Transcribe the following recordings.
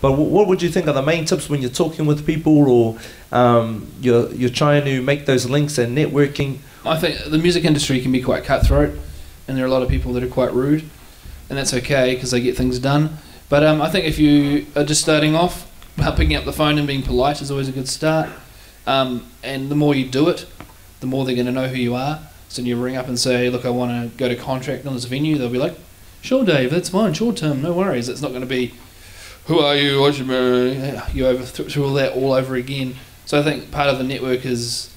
But what would you think are the main tips when you're talking with people, or you're trying to make those links and networking? I think the music industry can be quite cutthroat, and there are a lot of people that are quite rude, and that's okay because they get things done. But I think if you are just starting off, picking up the phone and being polite is always a good start. And the more you do it, the more they're going to know who you are. So when you ring up and say, look, I want to go to contract on this venue, they'll be like, sure, Dave, that's fine, short term, no worries. It's not going to be, who are you, what's your, you over through all that all over again. So I think part of the network is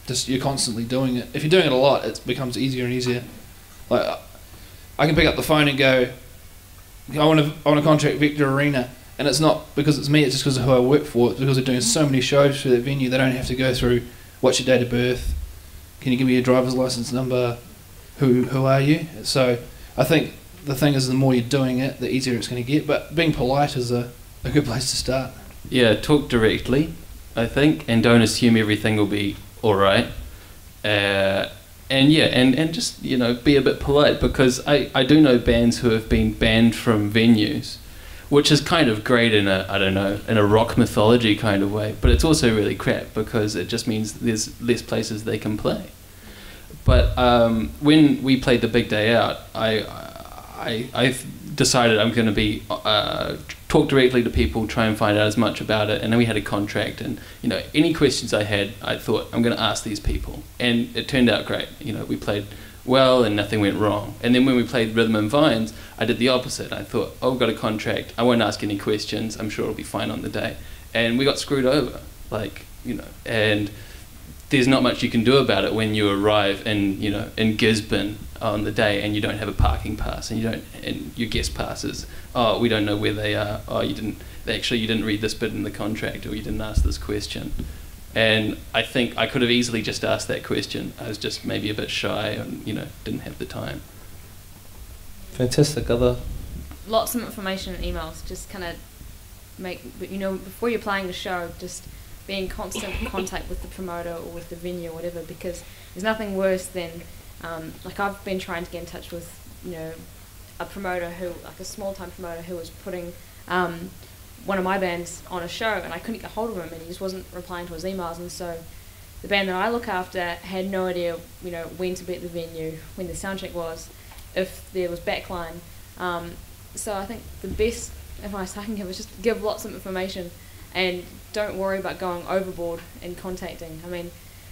just you're constantly doing it. If you're doing it a lot, it becomes easier and easier. Like I can pick up the phone and go, I want to contract Vector Arena, and it's not because it's me, it's just because of who I work for. It's because they're doing so many shows for that venue, they don't have to go through, what's your date of birth, can you give me your driver's license number, who are you? So I think the thing is, the more you're doing it, the easier it's going to get, but being polite is a good place to start. Yeah, talk directly, I think, and don't assume everything will be alright. And yeah, and just, you know, be a bit polite, because I do know bands who have been banned from venues, which is kind of great in a, I don't know, in a rock mythology kind of way, but it's also really crap because it just means there's less places they can play. But when we played the big day out, I decided I'm going to be talk directly to people, try and find out as much about it, and then we had a contract, and you know, any questions I had, I thought I'm going to ask these people, and it turned out great. You know, we played well and nothing went wrong. And then when we played Rhythm and Vines, I did the opposite. I thought, oh, I've got a contract, I won't ask any questions, I'm sure it'll be fine on the day. And we got screwed over, like, you know, and there's not much you can do about it when you arrive in, you know, in Gisborne on the day and you don't have a parking pass, and you don't, and your guest passes, oh, we don't know where they are, oh, you didn't read this bit in the contract, or you didn't ask this question. And I think I could have easily just asked that question. I was just maybe a bit shy and, you know, didn't have the time. Fantastic. Other? Lots of information in emails. Just kind of make, you know, before you're playing the show, just be in constant contact with the promoter or with the venue or whatever, because there's nothing worse than, like I've been trying to get in touch with, you know, a promoter who, like a small-time promoter who was putting one of my bands on a show, and I couldn't get hold of him, and he just wasn't replying to his emails. And so the band that I look after had no idea, you know, when to be at the venue, when the sound check was, if there was backline. So I think the best advice I can give is just give lots of information, and don't worry about going overboard in contacting. I mean,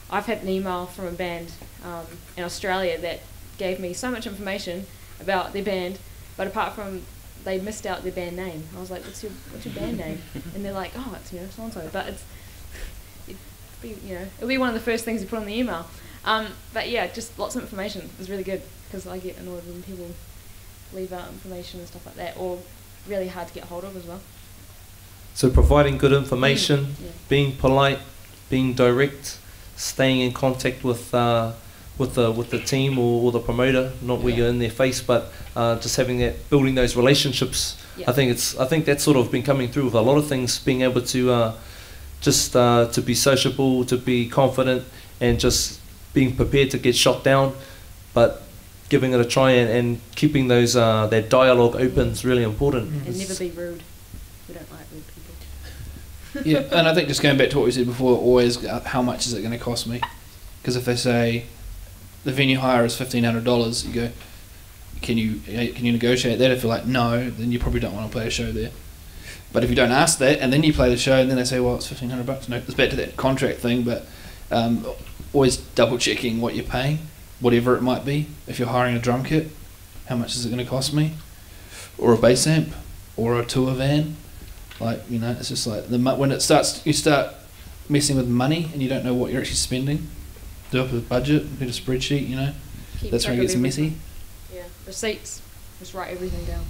I've had an email from a band in Australia that gave me so much information about their band, but apart from they missed out their band name. I was like, what's your band name? And they're like, oh, it's, you know, so-and-so. But it'll be one of the first things you put on the email. But yeah, just lots of information is really good, because I get annoyed when people leave out information and stuff like that, or really hard to get hold of as well. So providing good information, yeah. Being polite, being direct, staying in contact with the team or the promoter, not where you're in their face, but just having that, building those relationships. Yeah. I think that's sort of been coming through with a lot of things, being able to to be sociable, to be confident, and just being prepared to get shot down, but giving it a try, and keeping those that dialogue open is really important. And never be rude. We don't like rude people. Yeah, and I think just going back to what we said before, always how much is it going to cost me? Because if they say the venue hire is $1,500, you go, can you negotiate that? If you're like, no, then you probably don't want to play a show there. But if you don't ask that, and then you play the show, and then they say, well, it's $1,500. No, it's back to that contract thing, but always double checking what you're paying, whatever it might be. If you're hiring a drum kit, how much is it going to cost me? Or a bass amp, or a tour van. Like, you know, it's just like when you start messing with money and you don't know what you're actually spending. Do up a budget, get a spreadsheet, you know. Keep That's where it gets messy. Yeah, receipts. Just write everything down.